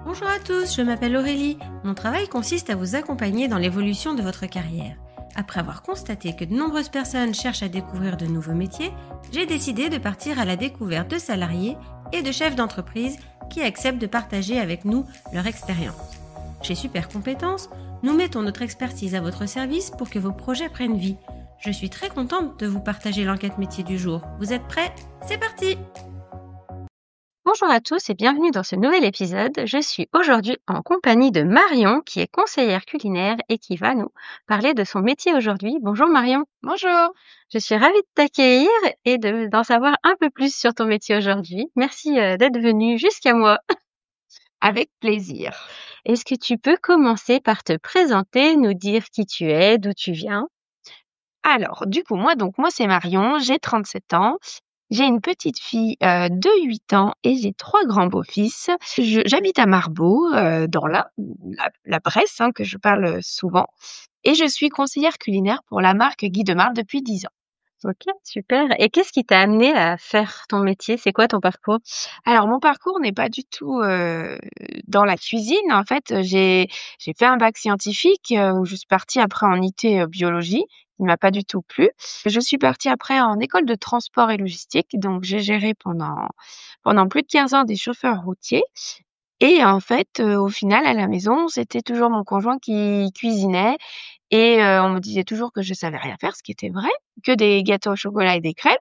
Bonjour à tous, je m'appelle Aurélie. Mon travail consiste à vous accompagner dans l'évolution de votre carrière. Après avoir constaté que de nombreuses personnes cherchent à découvrir de nouveaux métiers, j'ai décidé de partir à la découverte de salariés et de chefs d'entreprise qui acceptent de partager avec nous leur expérience. Chez Super Compétences, nous mettons notre expertise à votre service pour que vos projets prennent vie. Je suis très contente de vous partager l'enquête métier du jour. Vous êtes prêts? C'est parti! Bonjour à tous et bienvenue dans ce nouvel épisode. Je suis aujourd'hui en compagnie de Marion qui est conseillère culinaire et qui va nous parler de son métier aujourd'hui. Bonjour Marion. Bonjour, Je suis ravie de t'accueillir et d'en savoir un peu plus sur ton métier aujourd'hui. Merci d'être venue jusqu'à moi. avec plaisir. Est-ce que tu peux commencer par te présenter, nous dire qui tu es, d'où tu viens? Alors, du coup, moi c'est Marion, j'ai 37 ans, j'ai une petite fille de 8 ans et j'ai 3 grands beaux-fils. J'habite à Marbeau, dans la Bresse, hein, que je parle souvent, et je suis conseillère culinaire pour la marque Guy de Marle depuis 10 ans. Ok, super. Et qu'est-ce qui t'a amené à faire ton métier? C'est quoi ton parcours? Alors mon parcours n'est pas du tout, dans la cuisine. En fait, j'ai fait un bac scientifique, où je suis partie après en IT, biologie, qui ne m'a pas du tout plu. Je suis partie après en école de transport et logistique, donc j'ai géré pendant plus de 15 ans des chauffeurs routiers et en fait, au final à la maison, c'était toujours mon conjoint qui cuisinait et on me disait toujours que je savais rien faire, ce qui était vrai, que des gâteaux au chocolat et des crêpes.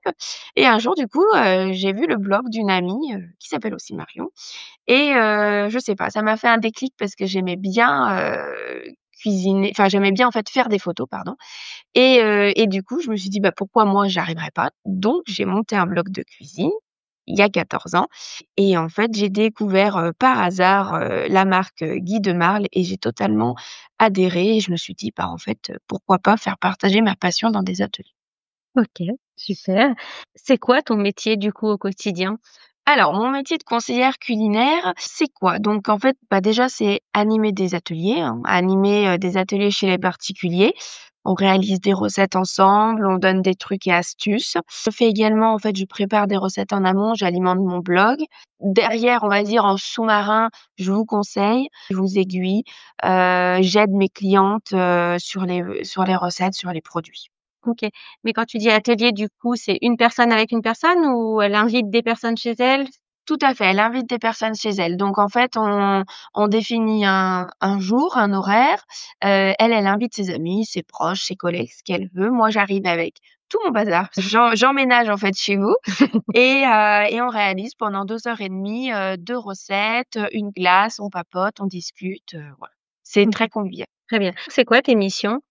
Et un jour, du coup, j'ai vu le blog d'une amie, qui s'appelle aussi Marion et je sais pas, ça m'a fait un déclic parce que j'aimais bien, cuisiner enfin, j'aimais bien, en fait, faire des photos, pardon et du coup, je me suis dit: «Bah, pourquoi moi j'arriverais pas?» Donc j'ai monté un blog de cuisine, il y a 14 ans et en fait, j'ai découvert, par hasard, la marque, Guy de Marle et j'ai totalement adhéré et je me suis dit: «Bah, en fait, pourquoi pas faire partager ma passion dans des ateliers?» Ok, super. C'est quoi ton métier du coup au quotidien? Alors, mon métier de conseillère culinaire, c'est quoi? Donc en fait, bah, déjà, c'est animer des ateliers, hein, animer, des ateliers chez les particuliers. On réalise des recettes ensemble, on donne des trucs et astuces. Je fais également en fait, je prépare des recettes en amont, j'alimente mon blog. Derrière, on va dire en sous-marin, je vous conseille, je vous aiguille, j'aide mes clientes, sur les recettes, sur les produits. OK. Mais quand tu dis atelier, du coup, c'est une personne avec une personne ou elle invite des personnes chez elle? Tout à fait, elle invite des personnes chez elle. Donc en fait, on définit un jour, un horaire. Elle invite ses amis, ses proches, ses collègues, ce qu'elle veut. Moi, j'arrive avec tout mon bazar. J'emménage en fait chez vous et on réalise pendant 2 heures et demie, 2 recettes, une glace, on papote, on discute, voilà. C'est OK, très convivial. très bien. C'est quoi tes missions?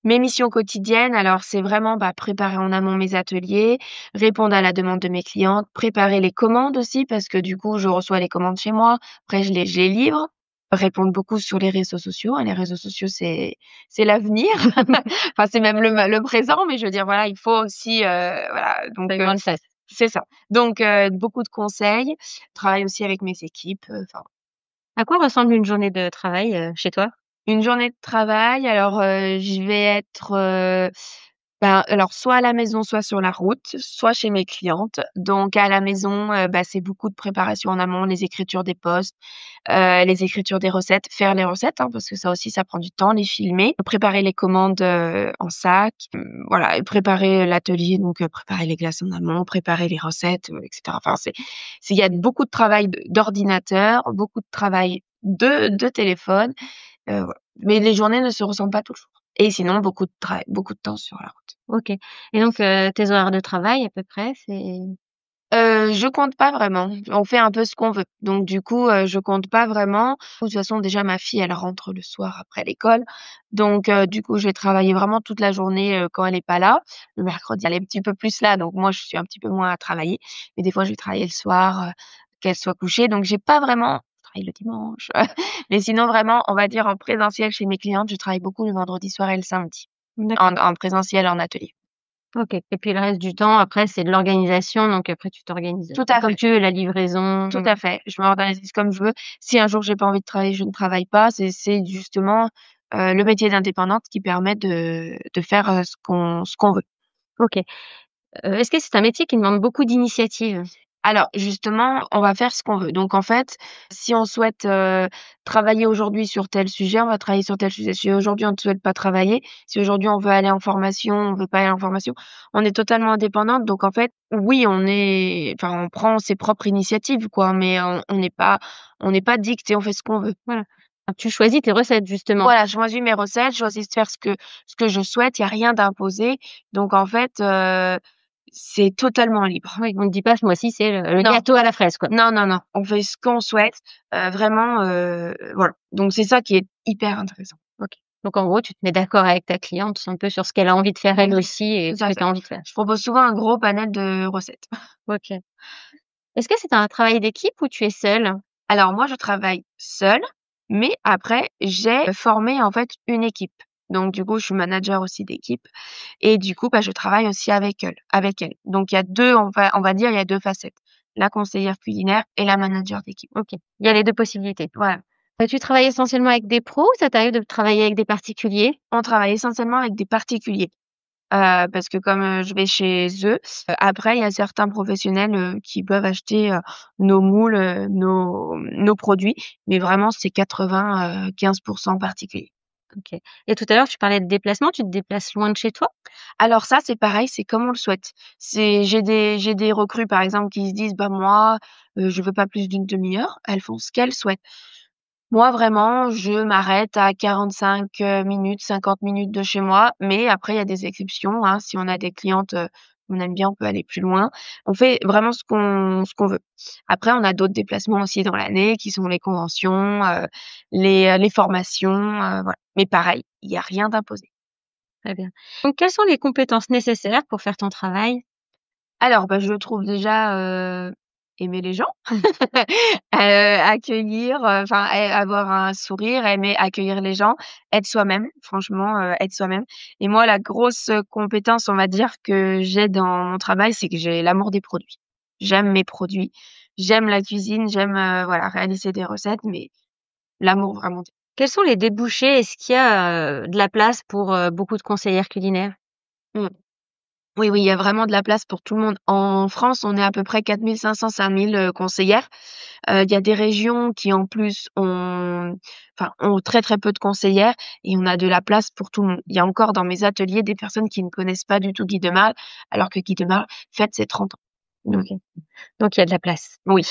Mes missions quotidiennes, alors c'est vraiment, bah, préparer en amont mes ateliers, répondre à la demande de mes clientes, préparer les commandes aussi parce que du coup, je reçois les commandes chez moi, après je les livre, répondre beaucoup sur les réseaux sociaux, hein. Les réseaux sociaux, c'est l'avenir. Enfin, c'est même le présent, mais je veux dire, voilà, il faut aussi, voilà, donc C'est grande fête. c'est ça. Donc beaucoup de conseils, travaille aussi avec mes équipes, enfin À quoi ressemble une journée de travail, chez toi? une journée de travail, alors, je vais être, ben, alors soit à la maison, soit sur la route, soit chez mes clientes. Donc à la maison, bah, c'est beaucoup de préparation en amont, les écritures des posts, les écritures des recettes, faire les recettes, hein, parce que ça aussi, ça prend du temps, les filmer, préparer les commandes, en sac, voilà et préparer l'atelier, donc préparer les glaces en amont, préparer les recettes, et cetera. Enfin, il y a beaucoup de travail d'ordinateur, beaucoup de travail de téléphone, voilà. Mais les journées ne se ressemblent pas toujours et sinon beaucoup de temps sur la route. OK. Et donc, tes horaires de travail à peu près, c'est Je compte pas vraiment. On fait un peu ce qu'on veut. Donc du coup, je compte pas vraiment. De toute façon, déjà ma fille, elle rentre le soir après l'école. Donc du coup, je vais travailler vraiment toute la journée, quand elle est pas là. Le mercredi, elle est un petit peu plus là, donc moi, je suis un petit peu moins à travailler. Mais des fois, je vais travailler le soir, qu'elle soit couchée. Donc j'ai pas vraiment je travaille le dimanche. Mais sinon vraiment, on va dire en présentiel chez mes clientes, je travaille beaucoup le vendredi soir et le samedi. d'accord. En présentiel, en atelier. OK. Et puis le reste du temps, après, c'est de l'organisation, donc après tu t'organises, Tout à comme fait. tu veux, la livraison. Tout à fait, je m'organise comme je veux. Si un jour j'ai pas envie de travailler, je ne travaille pas. C'est justement, le métier d'indépendante qui permet de faire, ce qu'on veut. OK. Est-ce que c'est un métier qui demande beaucoup d'initiative? Alors justement, on va faire ce qu'on veut. Donc en fait, si on souhaite, travailler aujourd'hui sur tel sujet, on va travailler sur tel sujet. Si aujourd'hui on ne souhaite pas travailler, si aujourd'hui on veut aller en formation, on veut pas aller en formation, on est totalement indépendante. Donc en fait, oui, on prend ses propres initiatives quoi, mais on n'est pas dicté, on fait ce qu'on veut. Voilà. Alors tu choisis tes recettes justement. Voilà, je choisis mes recettes, je choisis de faire ce que je souhaite, il y a rien d'imposé. Donc en fait, c'est totalement libre. Oui, on ne dit pas ce mois-ci c'est le Non. gâteau à la fraise quoi. Non, non, non, on fait ce qu'on souhaite, vraiment, voilà. Donc c'est ça qui est hyper intéressant. OK. Donc en gros, tu te mets d'accord avec ta cliente un peu sur ce qu'elle a envie de faire elle aussi et Tout ce à que fait. tu as envie de faire. Je propose souvent un gros panel de recettes. OK. Est-ce que c'est un travail d'équipe ou tu es seule? Alors moi, je travaille seule, mais après j'ai formé, en fait, une équipe. Donc du coup, je suis manager aussi d'équipe et du coup, bah, je travaille aussi avec elle. Donc il y a 2, on va dire, il y a 2 facettes, la conseillère culinaire et la manager d'équipe. OK. Il y a les 2 possibilités. Voilà. Tu travailles essentiellement avec des pros ou ça t'arrive de travailler avec des particuliers? On travaille essentiellement avec des particuliers. Parce que comme, je vais chez eux, après il y a certains professionnels, qui peuvent acheter, nos moules, nos produits, mais vraiment c'est 95 particuliers. OK. Et tout à l'heure, tu parlais de déplacement, tu te déplaces loin de chez toi? Alors ça, c'est pareil, c'est comme on le souhaite. J'ai des recrues par exemple qui se disent: «Bah moi, je veux pas plus d'une demi-heure». Elles font ce qu'elles souhaitent. Moi, vraiment, je m'arrête à 45, minutes, 50 minutes de chez moi, mais après il y a des exceptions, hein. Si on a des clientes, qu'on aime bien, on peut aller plus loin. On fait vraiment ce qu'on veut. Après, on a d'autres déplacements aussi dans l'année qui sont les conventions, les formations, voilà. Mais pareil, il y a rien d'imposé. Très bien. Donc quelles sont les compétences nécessaires pour faire ton travail? Alors, bah, je trouve déjà, aimer les gens, accueillir, avoir un sourire, aimer accueillir les gens, être soi-même, franchement, être soi-même et moi, la grosse, compétence, on va dire, que j'ai dans mon travail, c'est que j'ai l'amour des produits. J'aime mes produits, j'aime la cuisine, j'aime, voilà, réaliser des recettes, mais l'amour vraiment. Quels sont les débouchés? Est-ce qu'il y a, de la place pour, beaucoup de conseillères culinaires? Mmh. Oui, oui, il y a vraiment de la place pour tout le monde. En France, on est à peu près 4 500-5 000 conseillères. Il y a des régions qui en plus ont très, très peu de conseillères et on a de la place pour tout le monde. Il y a encore dans mes ateliers des personnes qui ne connaissent pas du tout Guy de Marle, alors que Guy de Marle fête ses 30 ans. Donc OK. Donc il y a de la place. oui.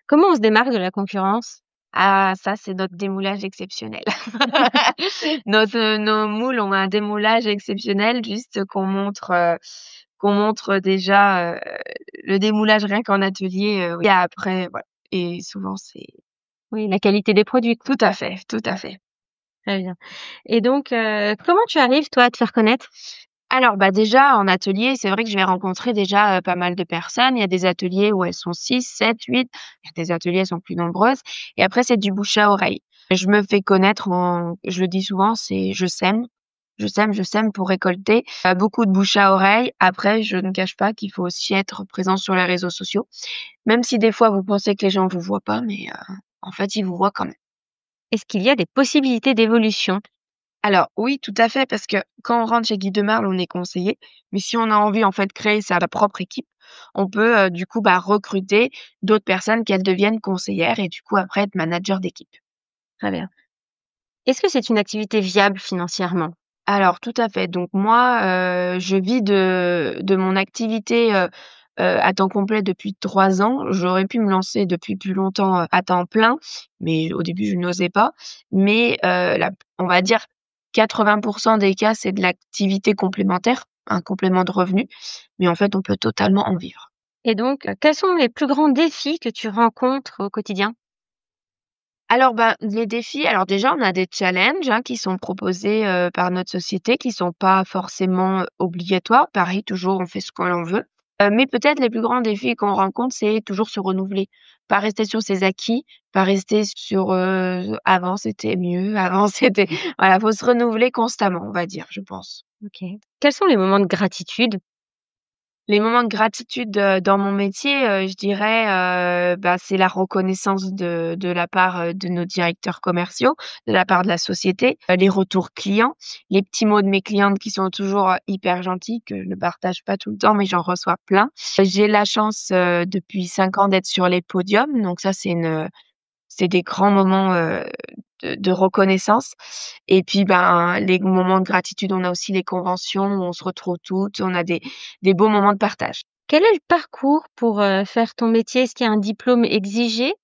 Comment on se démarque de la concurrence? Ah ça, c'est notre démoulage exceptionnel. Nos moules ont un démoulage exceptionnel, juste qu'on montre déjà, le démoulage rien qu'en atelier, oui et après voilà et souvent c'est Oui, la qualité des produits, quoi. tout à fait, tout à fait. Très bien. Et donc, comment tu arrives toi à te faire connaître? Alors, bah, déjà en atelier, c'est vrai que je vais rencontrer déjà, pas mal de personnes. Il y a des ateliers où elles sont 6, 7, 8. Il y a des ateliers, elles sont plus nombreuses et après c'est du bouche à oreille. Je me fais connaître je le dis souvent, c'est je sème. Je sème, je sème pour récolter, beaucoup de bouche à oreille. Après, je ne cache pas qu'il faut aussi être présent sur les réseaux sociaux, même si des fois vous pensez que les gens vous voient pas, mais en fait, ils vous voient quand même. Est-ce qu'il y a des possibilités d'évolution? Alors oui, tout à fait, parce que quand on rentre chez Guy de Marle, on est conseiller, mais si on a envie, en fait, de créer sa propre équipe, on peut, du coup, bah, recruter d'autres personnes qu'elles deviennent conseillères et du coup, après, être manager d'équipe. Très bien. Est-ce que c'est une activité viable financièrement? Alors tout à fait, donc moi, je vis de mon activité, à temps complet depuis 3 ans. J'aurais pu me lancer depuis plus longtemps, à temps plein, mais au début, je n'osais pas. Mais, la on va dire 80 des cas, c'est de l'activité complémentaire, un complément de revenu, mais en fait, on peut totalement en vivre. Et donc, quels sont les plus grands défis que tu rencontres au quotidien? Alors, ben, les défis, alors déjà, on a des challenges, hein, qui sont proposés, par notre société, qui sont pas forcément, obligatoires. Pareil, toujours, on fait ce que l'on veut. Mais peut-être les plus grands défis qu'on rencontre, c'est toujours se renouveler. Pas rester sur ses acquis, pas rester sur, avant c'était mieux, avant c'était voilà, faut se renouveler constamment, on va dire, je pense. OK. Quels sont les moments de gratitude? Les moments de gratitude, dans mon métier, je dirais, c'est la reconnaissance de la part, de nos directeurs commerciaux, de la part de la société, les retours clients, les petits mots de mes clientes qui sont toujours, hyper gentils, que je ne partage pas tout le temps, mais j'en reçois plein. J'ai la chance, depuis 5 ans d'être sur les podiums, donc ça c'est des grands moments, de reconnaissance et puis, les moments de gratitude, on a aussi les conventions où on se retrouve toutes, on a des beaux moments de partage. Quel est le parcours pour, faire ton métier? Est-ce qu'il y a un diplôme exigé?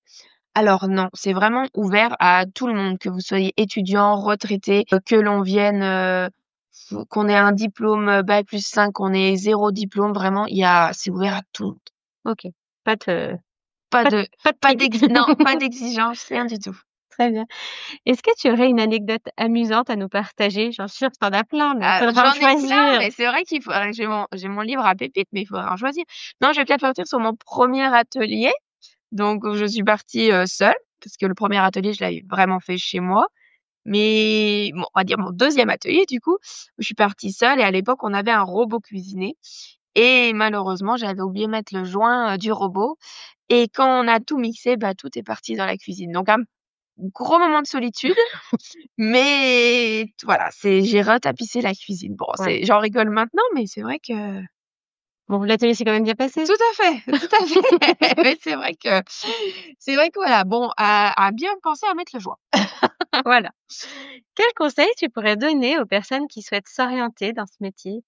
Alors non, c'est vraiment ouvert à tout le monde, que vous soyez étudiant, retraité, que l'on vienne, qu'on ait un diplôme, bac+5, qu'on ait 0 diplôme, vraiment c'est ouvert à tout le monde. OK. Pas de Pas pas de pas de pas prix. non, pas d'exigence, rien du tout. Très bien. Est-ce que tu aurais une anecdote amusante à nous partager? J'en suis sûre que tu en as plein, mais il faudra en J'en ai plein, choisir. mais c'est vrai qu'il faudrait que j'ai mon livre à pépites, mais il faudra en choisir. Non, je vais peut-être partir sur mon premier atelier, donc où je suis partie, seule, parce que le premier atelier, je l'avais vraiment fait chez moi. Mais bon, on va dire mon deuxième atelier du coup, où je suis partie seule et à l'époque, on avait un robot cuisinier et malheureusement, j'avais oublié de mettre le joint, du robot et quand on a tout mixé, tout est parti dans la cuisine. Donc un gros moment de solitude, mais voilà, j'ai retapissé la cuisine. Bon, Ouais. j'en rigole maintenant, mais c'est vrai que Bon, l'atelier s'est quand même bien passé? tout à fait, tout à fait. Mais c'est vrai que voilà, bon, à bien penser à mettre le joint. Voilà. Quel conseil tu pourrais donner aux personnes qui souhaitent s'orienter dans ce métier?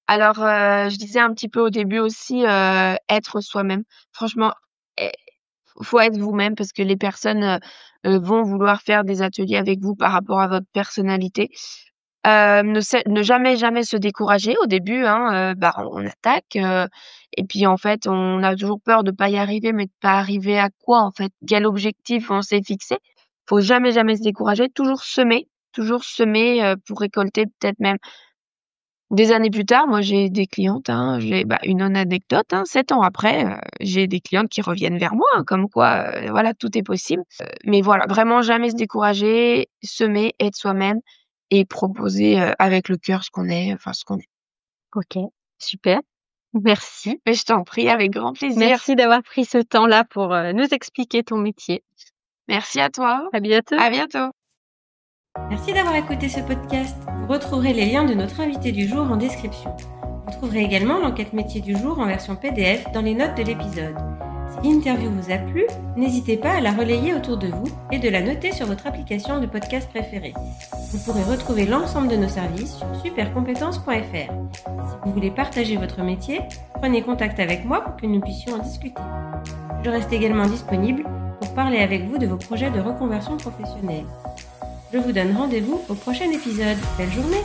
Alors, je disais un petit peu au début aussi, être soi-même. Franchement, eh, faut être vous-même parce que les personnes, vont vouloir faire des ateliers avec vous par rapport à votre personnalité. Ne jamais, jamais se décourager au début, hein, on attaque, et puis en fait, on a toujours peur de pas y arriver, mais de pas arriver à quoi en fait? Quel objectif on s'est fixé? Faut jamais, jamais se décourager, toujours semer, pour récolter peut-être même des années plus tard. Moi j'ai des clientes, hein, une anecdote, hein, 7 ans après, j'ai des clientes qui reviennent vers moi, hein, comme quoi, voilà, tout est possible. Mais voilà, vraiment jamais se décourager, semer, être soi-même et proposer, avec le cœur ce qu'on est. OK, super. Merci. Mais je t'en prie, avec grand plaisir. Merci d'avoir pris ce temps-là pour, nous expliquer ton métier. Merci à toi. À bientôt. À bientôt. Merci d'avoir écouté ce podcast. Vous retrouverez les liens de notre invité du jour en description. Vous trouverez également l'enquête métier du jour en version PDF dans les notes de l'épisode. Si l'interview vous a plu, n'hésitez pas à la relayer autour de vous et de la noter sur votre application de podcast préférée. Vous pourrez retrouver l'ensemble de nos services sur supercompétences.fr. Si vous voulez partager votre métier, prenez contact avec moi pour que nous puissions en discuter. Je reste également disponible pour parler avec vous de vos projets de reconversion professionnelle. Je vous donne rendez-vous au prochain épisode. Belle journée!